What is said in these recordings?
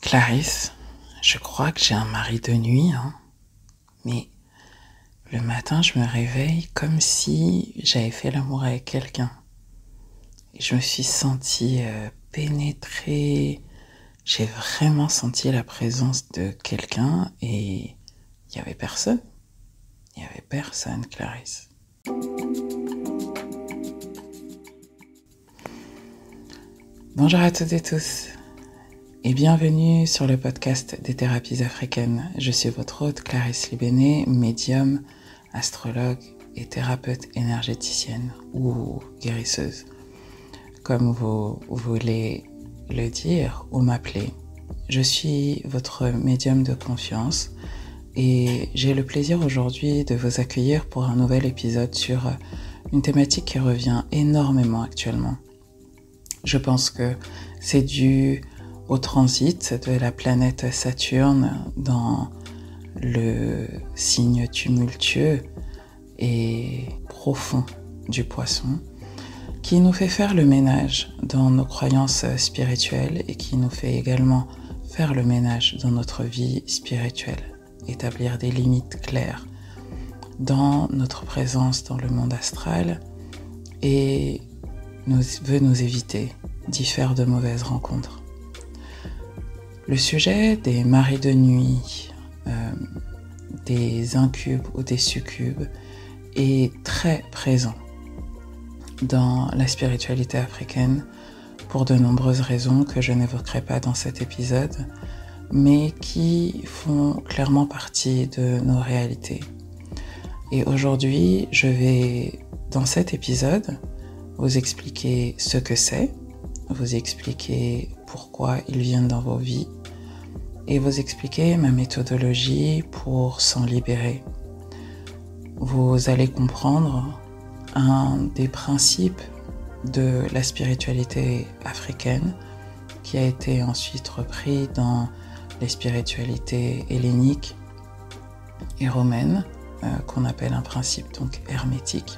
Clarisse, je crois que j'ai un mari de nuit, mais le matin, je me réveille comme si j'avais fait l'amour avec quelqu'un. Et je me suis sentie pénétrée. J'ai vraiment senti la présence de quelqu'un et il n'y avait personne. Il n'y avait personne, Clarisse. Bonjour à toutes et tous et bienvenue sur le podcast des thérapies africaines. Je suis votre hôte Clarisse Libéné, médium, astrologue et thérapeute énergéticienne ou guérisseuse, comme vous voulez le dire ou m'appeler. Je suis votre médium de confiance et j'ai le plaisir aujourd'hui de vous accueillir pour un nouvel épisode sur une thématique qui revient énormément actuellement. Je pense que c'est dû au transit de la planète Saturne dans le signe tumultueux et profond du Poisson, qui nous fait faire le ménage dans nos croyances spirituelles et qui nous fait également faire le ménage dans notre vie spirituelle, établir des limites claires dans notre présence dans le monde astral et veut nous éviter d'y faire de mauvaises rencontres. Le sujet des maris de nuit, des incubes ou des succubes est très présent dans la spiritualité africaine pour de nombreuses raisons que je n'évoquerai pas dans cet épisode, mais qui font clairement partie de nos réalités. Et aujourd'hui, je vais, dans cet épisode, vous expliquer ce que c'est, vous expliquer pourquoi ils viennent dans vos vies et vous expliquer ma méthodologie pour s'en libérer. Vous allez comprendre un des principes de la spiritualité africaine qui a été ensuite repris dans les spiritualités helléniques et romaines, qu'on appelle un principe donc hermétique,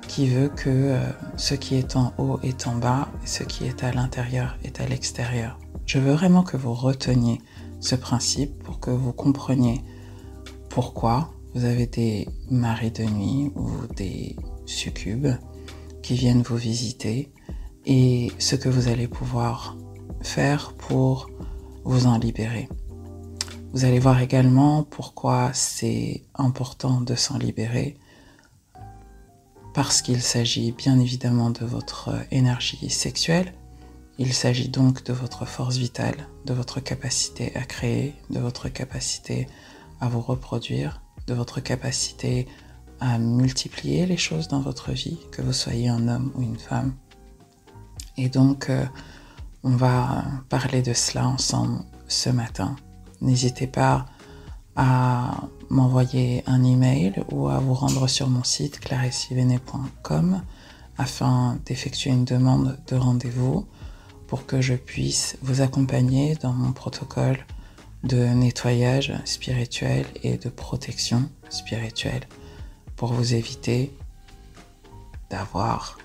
qui veut que ce qui est en haut est en bas et ce qui est à l'intérieur est à l'extérieur. Je veux vraiment que vous reteniez ce principe pour que vous compreniez pourquoi vous avez des maris de nuit ou des succubes qui viennent vous visiter et ce que vous allez pouvoir faire pour vous en libérer. Vous allez voir également pourquoi c'est important de s'en libérer, parce qu'il s'agit bien évidemment de votre énergie sexuelle, il s'agit donc de votre force vitale, de votre capacité à créer, de votre capacité à vous reproduire, de votre capacité à multiplier les choses dans votre vie, que vous soyez un homme ou une femme. Et donc, on va parler de cela ensemble ce matin. N'hésitez pas à m'envoyer un email ou à vous rendre sur mon site clarisselibené.com afin d'effectuer une demande de rendez-vous pour que je puisse vous accompagner dans mon protocole de nettoyage spirituel et de protection spirituelle pour vous éviter d'avoir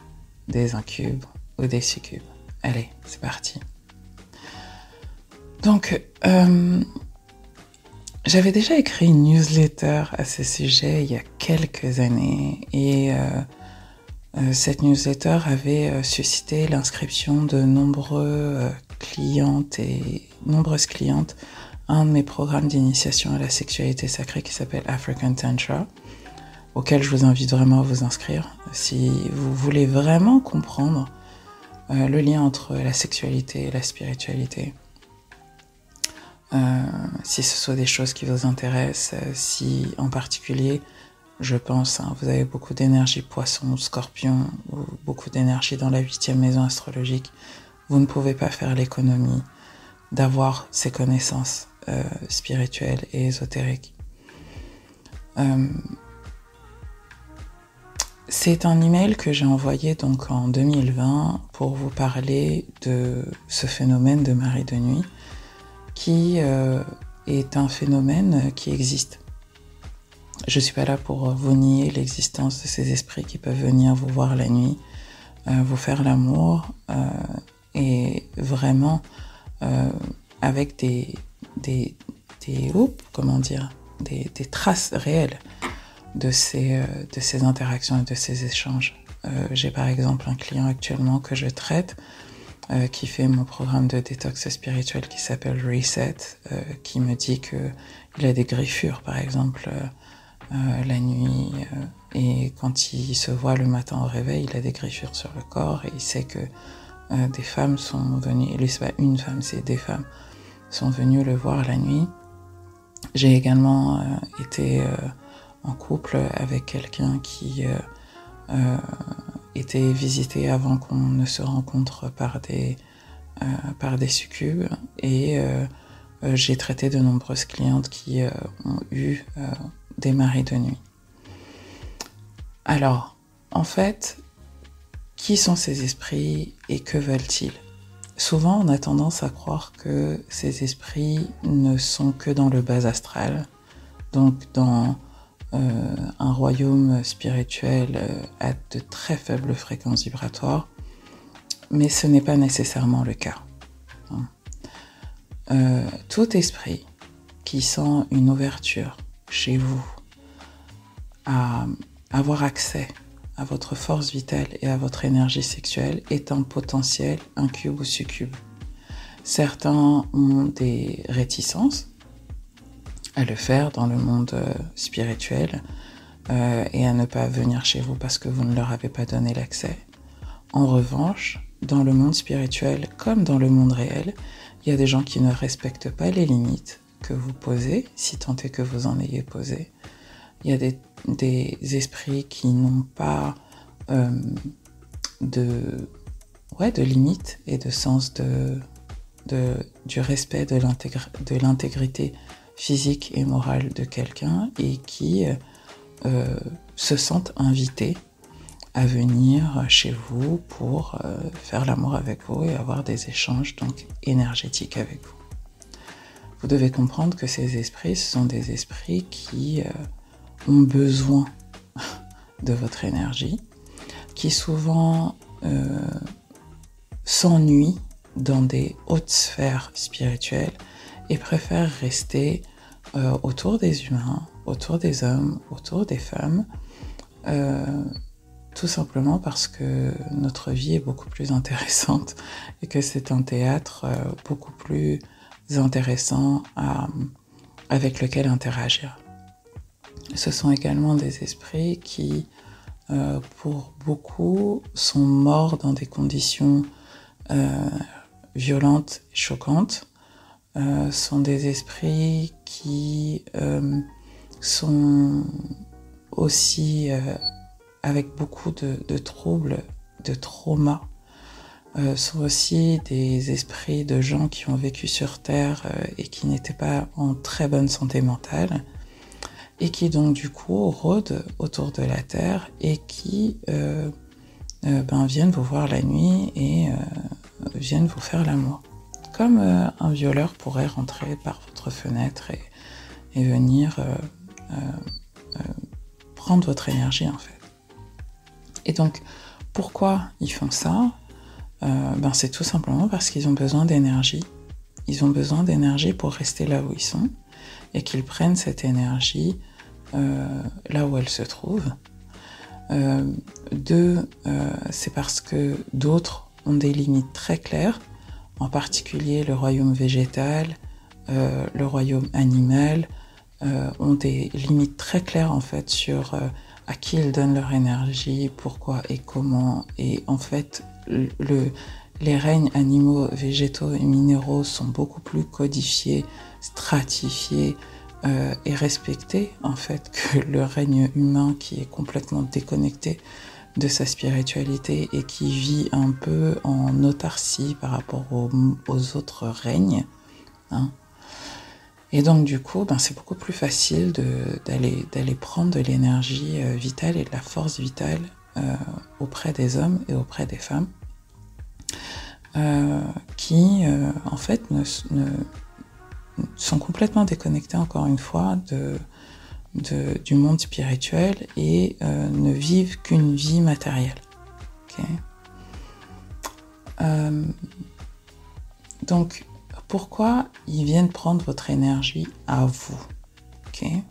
des incubes ou des succubes. Allez, c'est parti. Donc, j'avais déjà écrit une newsletter à ce sujet il y a quelques années et cette newsletter avait suscité l'inscription de nombreuses clientes à un de mes programmes d'initiation à la sexualité sacrée qui s'appelle African Tantra, auquel je vous invite vraiment à vous inscrire si vous voulez vraiment comprendre le lien entre la sexualité et la spiritualité. Si ce sont des choses qui vous intéressent, si en particulier, je pense, vous avez beaucoup d'énergie poisson ou scorpion, ou beaucoup d'énergie dans la 8e maison astrologique, vous ne pouvez pas faire l'économie d'avoir ces connaissances spirituelles et ésotériques. C'est un email que j'ai envoyé donc en 2020 pour vous parler de ce phénomène de mari de nuit qui est un phénomène qui existe. Je ne suis pas là pour vous nier l'existence de ces esprits qui peuvent venir vous voir la nuit, vous faire l'amour et vraiment avec des traces réelles de ces interactions et de ces échanges. J'ai par exemple un client actuellement que je traite qui fait mon programme de détox spirituel qui s'appelle Reset, qui me dit qu'il a des griffures par exemple la nuit, et quand il se voit le matin au réveil, il a des griffures sur le corps et il sait que des femmes sont venues, et c'est pas une femme, c'est des femmes sont venues le voir la nuit. J'ai également été en couple avec quelqu'un qui était visité avant qu'on ne se rencontre par des succubes, et j'ai traité de nombreuses clientes qui ont eu des maris de nuit. Alors, en fait, qui sont ces esprits et que veulent-ils ? Souvent, on a tendance à croire que ces esprits ne sont que dans le bas astral, donc dans un royaume spirituel à de très faibles fréquences vibratoires, mais ce n'est pas nécessairement le cas. Tout esprit qui sent une ouverture chez vous à avoir accès à votre force vitale et à votre énergie sexuelle est un potentiel incube ou succube. Certains ont des réticences à le faire dans le monde spirituel et à ne pas venir chez vous parce que vous ne leur avez pas donné l'accès. En revanche, dans le monde spirituel comme dans le monde réel, il y a des gens qui ne respectent pas les limites que vous posez, si tant est que vous en ayez posé. Il y a des esprits qui n'ont pas de limites et de sens du respect de l'intégrité physique et morale de quelqu'un et qui se sentent invités à venir chez vous pour faire l'amour avec vous et avoir des échanges donc énergétiques avec vous. Vous devez comprendre que ces esprits, ce sont des esprits qui ont besoin de votre énergie, qui souvent s'ennuient dans des hautes sphères spirituelles et préfèrent rester autour des humains, autour des hommes, autour des femmes, tout simplement parce que notre vie est beaucoup plus intéressante et que c'est un théâtre beaucoup plus intéressant avec lequel interagir. Ce sont également des esprits qui, pour beaucoup, sont morts dans des conditions violentes et choquantes. Sont des esprits qui sont aussi avec beaucoup de troubles, de traumas. Sont aussi des esprits de gens qui ont vécu sur Terre et qui n'étaient pas en très bonne santé mentale et qui donc du coup rôdent autour de la Terre et qui viennent vous voir la nuit et viennent vous faire l'amour. Comme un violeur pourrait rentrer par votre fenêtre et venir prendre votre énergie en fait. Et donc, pourquoi ils font ça ? C'est tout simplement parce qu'ils ont besoin d'énergie. Ils ont besoin d'énergie pour rester là où ils sont et qu'ils prennent cette énergie là où elle se trouve. C'est parce que d'autres ont des limites très claires, en particulier le royaume végétal, le royaume animal, ont des limites très claires en fait sur à qui ils donnent leur énergie, pourquoi et comment. Et en fait, les règnes animaux, végétaux et minéraux sont beaucoup plus codifiés, stratifiés et respectés en fait que le règne humain qui est complètement déconnecté de sa spiritualité et qui vit un peu en autarcie par rapport aux autres règnes. Et donc du coup, c'est beaucoup plus facile d'aller prendre de l'énergie vitale et de la force vitale auprès des hommes et auprès des femmes qui en fait sont complètement déconnectés encore une fois du monde spirituel et ne vivent qu'une vie matérielle. Okay. Donc pourquoi ils viennent prendre votre énergie à vous. Okay?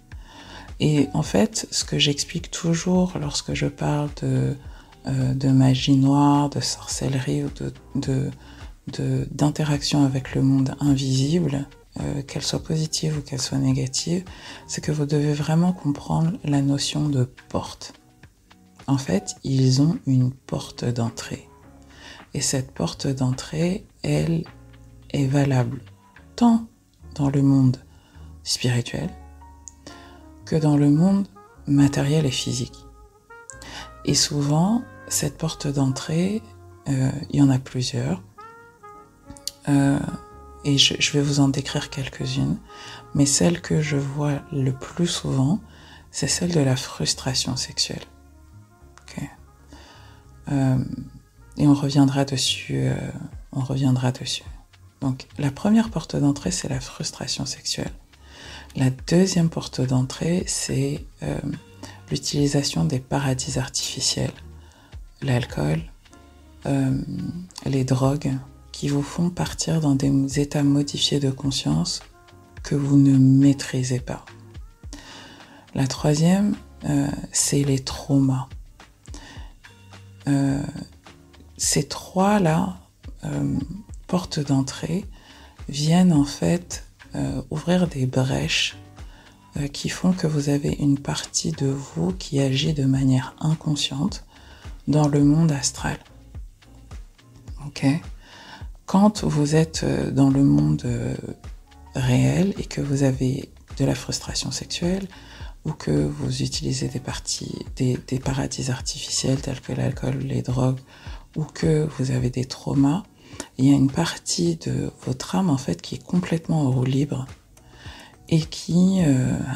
Et en fait, ce que j'explique toujours lorsque je parle de magie noire, de sorcellerie ou d'interaction avec le monde invisible, qu'elle soit positive ou qu'elle soit négative, c'est que vous devez vraiment comprendre la notion de porte. En fait, ils ont une porte d'entrée. Et cette porte d'entrée, elle est valable tant dans le monde spirituel que dans le monde matériel et physique. Et souvent, cette porte d'entrée, il y en a plusieurs. Et je vais vous en décrire quelques-unes. Mais celle que je vois le plus souvent, c'est celle de la frustration sexuelle. Okay. Et on reviendra dessus. Donc, la première porte d'entrée, c'est la frustration sexuelle. La deuxième porte d'entrée, c'est l'utilisation des paradis artificiels, l'alcool, les drogues, qui vous font partir dans des états modifiés de conscience que vous ne maîtrisez pas. La troisième, c'est les traumas. Ces trois-là, portes d'entrée, viennent en fait ouvrir des brèches qui font que vous avez une partie de vous qui agit de manière inconsciente dans le monde astral. Ok ? Quand vous êtes dans le monde réel et que vous avez de la frustration sexuelle ou que vous utilisez des paradis artificiels tels que l'alcool, les drogues, ou que vous avez des traumas, il y a une partie de votre âme en fait qui est complètement en roue libre et qui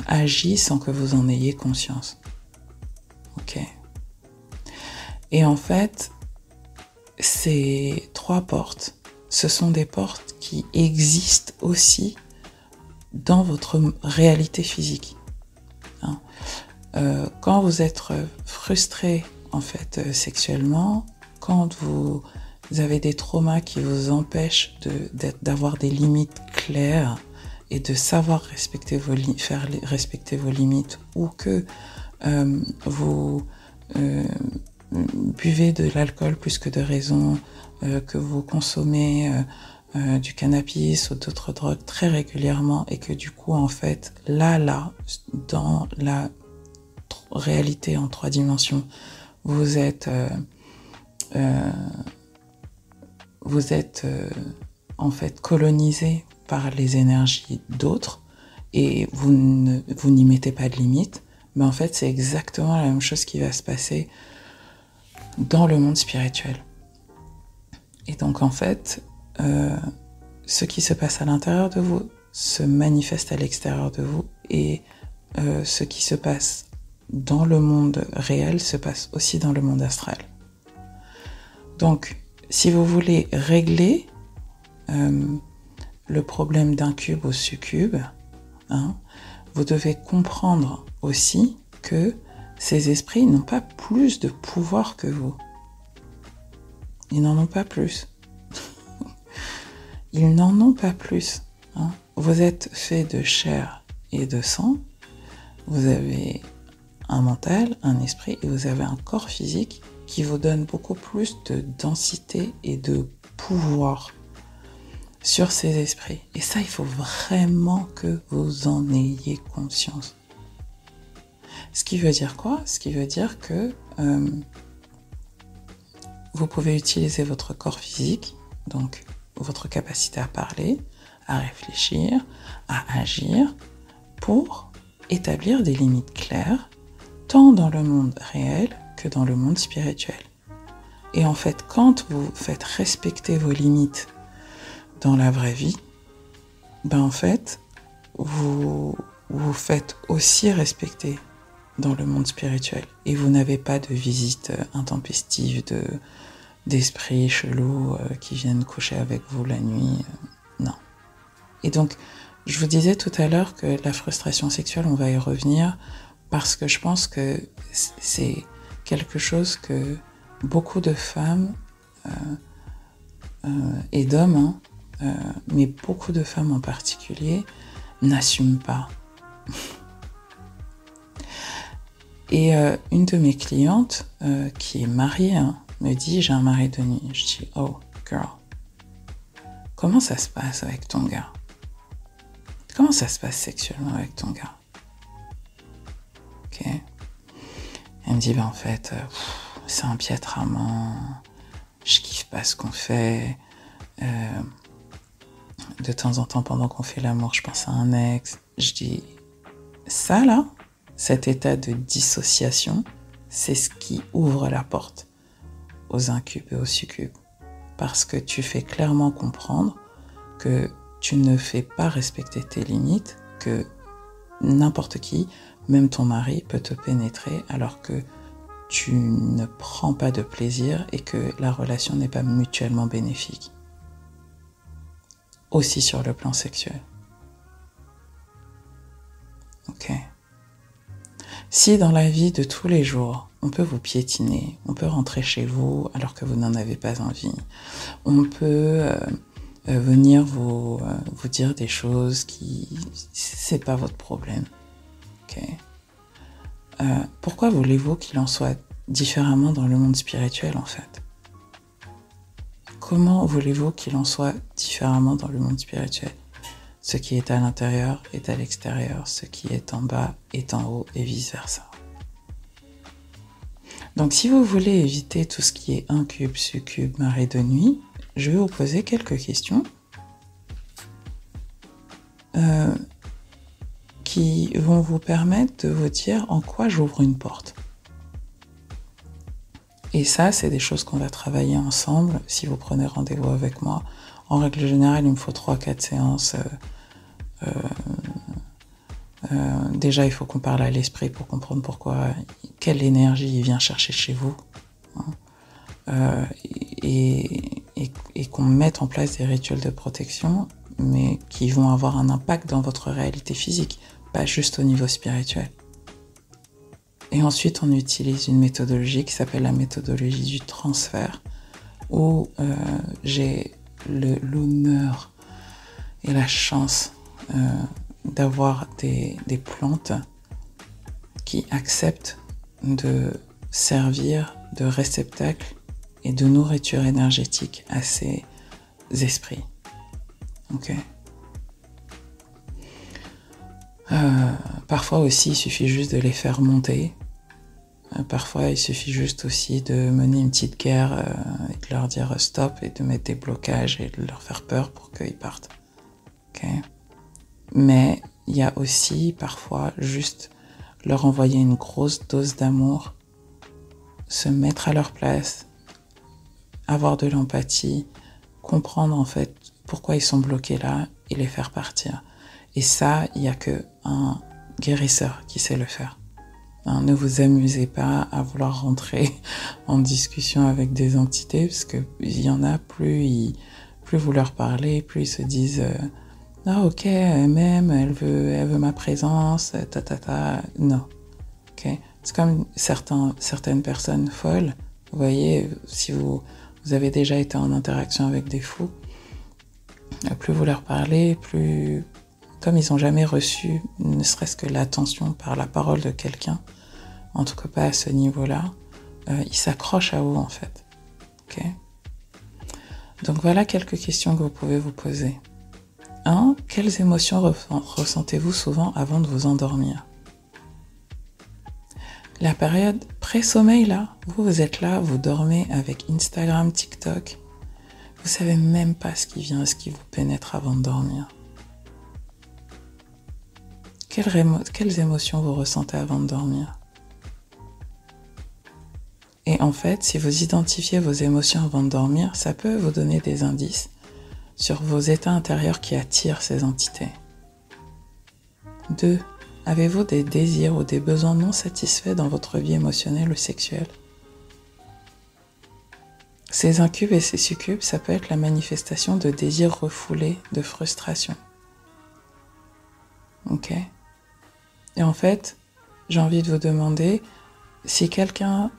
agit sans que vous en ayez conscience. Ok. Et en fait, ces trois portes, ce sont des portes qui existent aussi dans votre réalité physique. Hein. Quand vous êtes frustré en fait sexuellement, quand vous avez des traumas qui vous empêchent d'avoir des limites claires et de savoir faire respecter vos limites, ou que vous buvez de l'alcool plus que de raison, que vous consommez du cannabis ou d'autres drogues très régulièrement et que du coup en fait là dans la réalité en 3 dimensions vous êtes en fait colonisé par les énergies d'autres et vous n'y mettez pas de limite, mais en fait c'est exactement la même chose qui va se passer dans le monde spirituel. Et donc en fait, ce qui se passe à l'intérieur de vous se manifeste à l'extérieur de vous et ce qui se passe dans le monde réel se passe aussi dans le monde astral. Donc, si vous voulez régler le problème d'incube ou succube, hein, vous devez comprendre aussi que ces esprits n'ont pas plus de pouvoir que vous. Ils n'en ont pas plus. Ils n'en ont pas plus. Hein. Vous êtes fait de chair et de sang. Vous avez un mental, un esprit et vous avez un corps physique qui vous donne beaucoup plus de densité et de pouvoir sur ces esprits. Et ça, il faut vraiment que vous en ayez conscience. Ce qui veut dire quoi ? Ce qui veut dire que vous pouvez utiliser votre corps physique, donc votre capacité à parler, à réfléchir, à agir, pour établir des limites claires, tant dans le monde réel que dans le monde spirituel. Et en fait, quand vous faites respecter vos limites dans la vraie vie, ben en fait, vous faites aussi respecter dans le monde spirituel. Et vous n'avez pas de visite intempestive d'esprits chelous qui viennent coucher avec vous la nuit. Non. Et donc, je vous disais tout à l'heure que la frustration sexuelle, on va y revenir, parce que je pense que c'est quelque chose que beaucoup de femmes et d'hommes mais beaucoup de femmes en particulier, n'assument pas. Et une de mes clientes, qui est mariée, me dit, j'ai un mari de nuit. Je dis, oh, girl, comment ça se passe avec ton gars? Comment ça se passe sexuellement avec ton gars? Ok. Elle me dit, en fait, c'est un piètre amant, je kiffe pas ce qu'on fait. De temps en temps, pendant qu'on fait l'amour, je pense à un ex. Je dis, ça là, cet état de dissociation, c'est ce qui ouvre la porte aux incubes et aux succubes. Parce que tu fais clairement comprendre que tu ne fais pas respecter tes limites, que n'importe qui, même ton mari, peut te pénétrer alors que tu ne prends pas de plaisir et que la relation n'est pas mutuellement bénéfique. Aussi sur le plan sexuel. Ok. Si dans la vie de tous les jours, on peut vous piétiner, on peut rentrer chez vous alors que vous n'en avez pas envie, on peut venir vous dire des choses qui... c'est pas votre problème. Ok. Pourquoi voulez-vous qu'il en soit différemment dans le monde spirituel en fait? Comment voulez-vous qu'il en soit différemment dans le monde spirituel? Ce qui est à l'intérieur est à l'extérieur, ce qui est en bas est en haut et vice-versa. Donc si vous voulez éviter tout ce qui est incube, succube, mari de nuit, je vais vous poser quelques questions qui vont vous permettre de vous dire en quoi j'ouvre une porte. Et ça, c'est des choses qu'on va travailler ensemble si vous prenez rendez-vous avec moi. En règle générale, il me faut 3-4 séances. Déjà, il faut qu'on parle à l'esprit pour comprendre pourquoi, quelle énergie il vient chercher chez vous. Et qu'on mette en place des rituels de protection, mais qui vont avoir un impact dans votre réalité physique, pas juste au niveau spirituel. Et ensuite, on utilise une méthodologie qui s'appelle la méthodologie du transfert, où j'ai l'honneur et la chance d'avoir des plantes qui acceptent de servir de réceptacle et de nourriture énergétique à ces esprits. Ok. Parfois aussi, il suffit juste de les faire monter. Parfois, il suffit juste aussi de mener une petite guerre et de leur dire stop et de mettre des blocages et de leur faire peur pour qu'ils partent. Okay. Mais il y a aussi parfois juste leur envoyer une grosse dose d'amour, se mettre à leur place, avoir de l'empathie, comprendre en fait pourquoi ils sont bloqués là et les faire partir. Et ça, il n'y a qu'un guérisseur qui sait le faire. Ne vous amusez pas à vouloir rentrer en discussion avec des entités, parce que il y en a, plus vous leur parlez, plus ils se disent ah ok, même elle veut ma présence, non. Ok, c'est comme certaines personnes folles. Vous voyez, si vous avez déjà été en interaction avec des fous, plus vous leur parlez, plus comme ils n'ont jamais reçu ne serait-ce que l'attention par la parole de quelqu'un, en tout cas pas à ce niveau-là, ils s'accrochent à vous en fait. Okay. Donc voilà quelques questions que vous pouvez vous poser. 1. Quelles émotions ressentez-vous souvent avant de vous endormir? La période pré-sommeil là, vous êtes là, vous dormez avec Instagram, TikTok, vous savez même pas ce qui vous pénètre avant de dormir. Quelles émotions vous ressentez avant de dormir? Et en fait, si vous identifiez vos émotions avant de dormir, ça peut vous donner des indices sur vos états intérieurs qui attirent ces entités. 2. Avez-vous des désirs ou des besoins non satisfaits dans votre vie émotionnelle ou sexuelle? Ces incubes et ces succubes, ça peut être la manifestation de désirs refoulés, de frustration. Ok? Et en fait, j'ai envie de vous demander si quelqu'un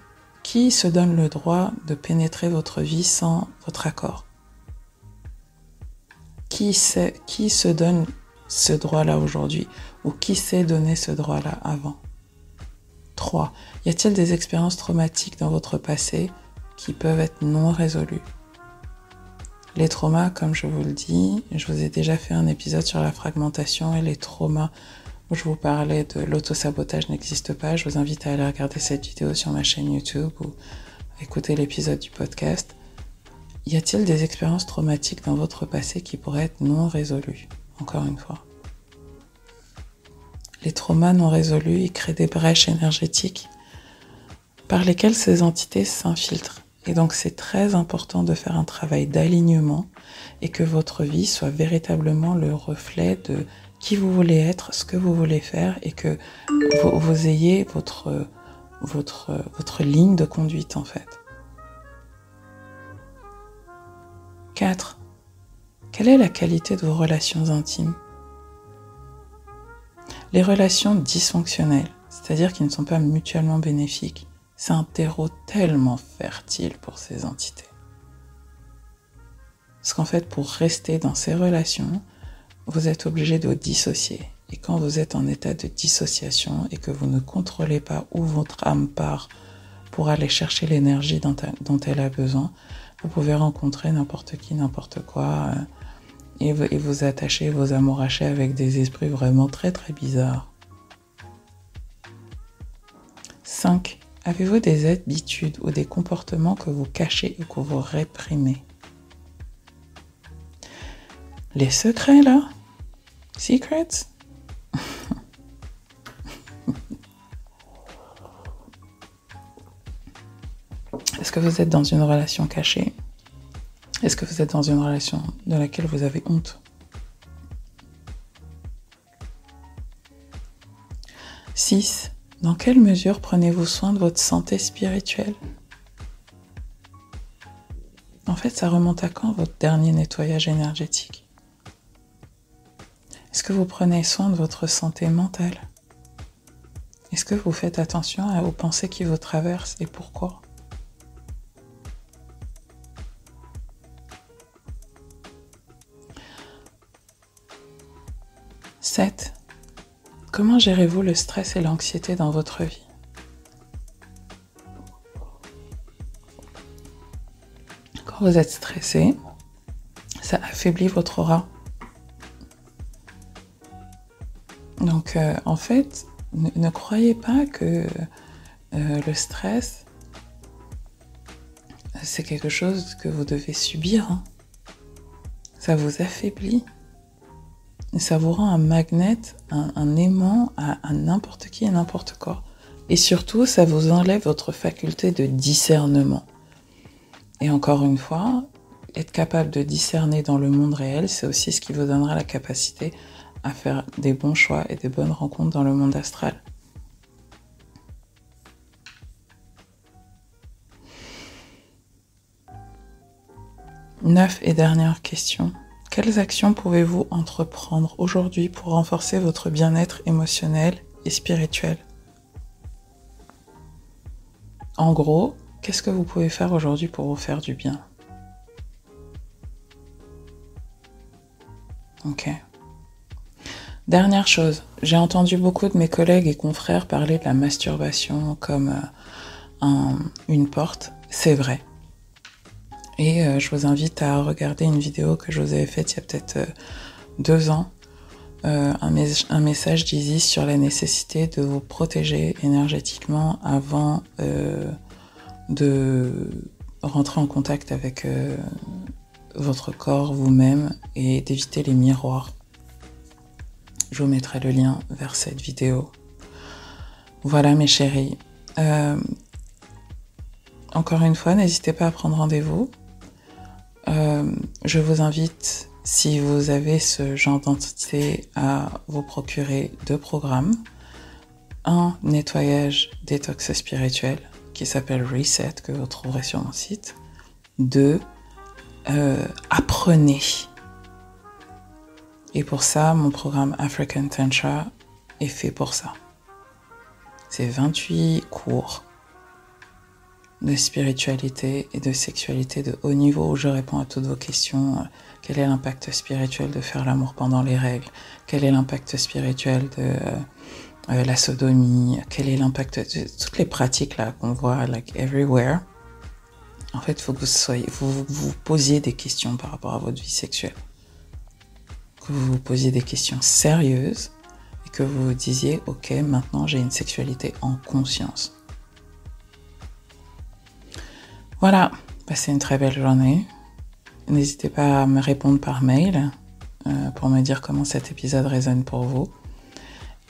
qui se donne le droit de pénétrer votre vie sans votre accord. qui se donne ce droit-là aujourd'hui ou qui s'est donné ce droit-là avant? 3. Y a-t-il des expériences traumatiques dans votre passé qui peuvent être non résolues? Les traumas, comme je vous le dis, je vous ai déjà fait un épisode sur la fragmentation et les traumas où je vous parlais de l'autosabotage n'existe pas. Je vous invite à aller regarder cette vidéo sur ma chaîne YouTube ou écouter l'épisode du podcast. Y a-t-il des expériences traumatiques dans votre passé qui pourraient être non résolues? Encore une fois. Les traumas non résolus, ils créent des brèches énergétiques par lesquelles ces entités s'infiltrent. Et donc c'est très important de faire un travail d'alignement et que votre vie soit véritablement le reflet de qui vous voulez être, ce que vous voulez faire et que vous ayez votre ligne de conduite en fait. 4. Quelle est la qualité de vos relations intimes? Les relations dysfonctionnelles, c'est-à-dire qui ne sont pas mutuellement bénéfiques, c'est un terreau tellement fertile pour ces entités. Parce qu'en fait, pour rester dans ces relations, vous êtes obligé de vous dissocier. Et quand vous êtes en état de dissociation et que vous ne contrôlez pas où votre âme part pour aller chercher l'énergie dont elle a besoin, vous pouvez rencontrer n'importe qui, n'importe quoi, et vous attacher, vous amouracher avec des esprits vraiment très très bizarres. 5. Avez-vous des habitudes ou des comportements que vous cachez ou que vous réprimez? Les secrets là? Secrets? Est-ce que vous êtes dans une relation cachée? Est-ce que vous êtes dans une relation de laquelle vous avez honte? 6. Dans quelle mesure prenez-vous soin de votre santé spirituelle? En fait, ça remonte à quand votre dernier nettoyage énergétique? Est-ce que vous prenez soin de votre santé mentale? Est-ce que vous faites attention aux pensées qui vous traversent et pourquoi? 7. Comment gérez-vous le stress et l'anxiété dans votre vie? Quand vous êtes stressé, ça affaiblit votre aura. Donc, en fait, ne croyez pas que le stress, c'est quelque chose que vous devez subir. Hein. Ça vous affaiblit. Et ça vous rend un magnet, un aimant à n'importe qui et n'importe quoi. Et surtout, ça vous enlève votre faculté de discernement. Et encore une fois, être capable de discerner dans le monde réel, c'est aussi ce qui vous donnera la capacité à faire des bons choix et des bonnes rencontres dans le monde astral. Neuvième et dernière question. Quelles actions pouvez-vous entreprendre aujourd'hui pour renforcer votre bien-être émotionnel et spirituel? En gros, qu'est-ce que vous pouvez faire aujourd'hui pour vous faire du bien? Ok. Dernière chose, j'ai entendu beaucoup de mes collègues et confrères parler de la masturbation comme une porte. C'est vrai. Et je vous invite à regarder une vidéo que je vous avais faite il y a peut-être 2 ans, un message d'Isis sur la nécessité de vous protéger énergétiquement avant de rentrer en contact avec votre corps, vous-même, et d'éviter les miroirs. Je vous mettrai le lien vers cette vidéo. Voilà mes chéris. Encore une fois, n'hésitez pas à prendre rendez-vous. Je vous invite, si vous avez ce genre d'entité, à vous procurer 2 programmes. Un nettoyage détox spirituel qui s'appelle Reset, que vous trouverez sur mon site. 2, apprenez. Et pour ça, mon programme African Tantra est fait pour ça. C'est 28 cours de spiritualité et de sexualité de haut niveau où je réponds à toutes vos questions. Quel est l'impact spirituel de faire l'amour pendant les règles? Quel est l'impact spirituel de la sodomie? Quel est l'impact de toutes les pratiques là qu'on voit like everywhere? En fait, il faut que vous posiez des questions par rapport à votre vie sexuelle. Que vous vous posiez des questions sérieuses et que vous vous disiez « Ok, maintenant j'ai une sexualité en conscience ». Voilà, passez une très belle journée. N'hésitez pas à me répondre par mail pour me dire comment cet épisode résonne pour vous.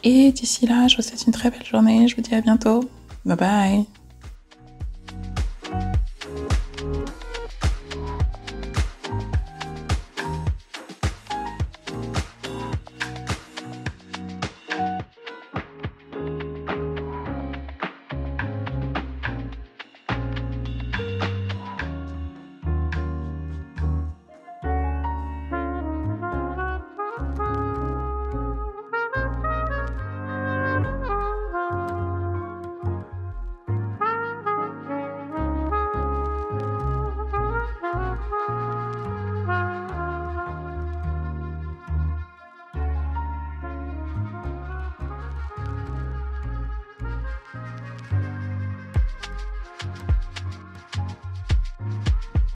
Et d'ici là, je vous souhaite une très belle journée. Je vous dis à bientôt. Bye bye.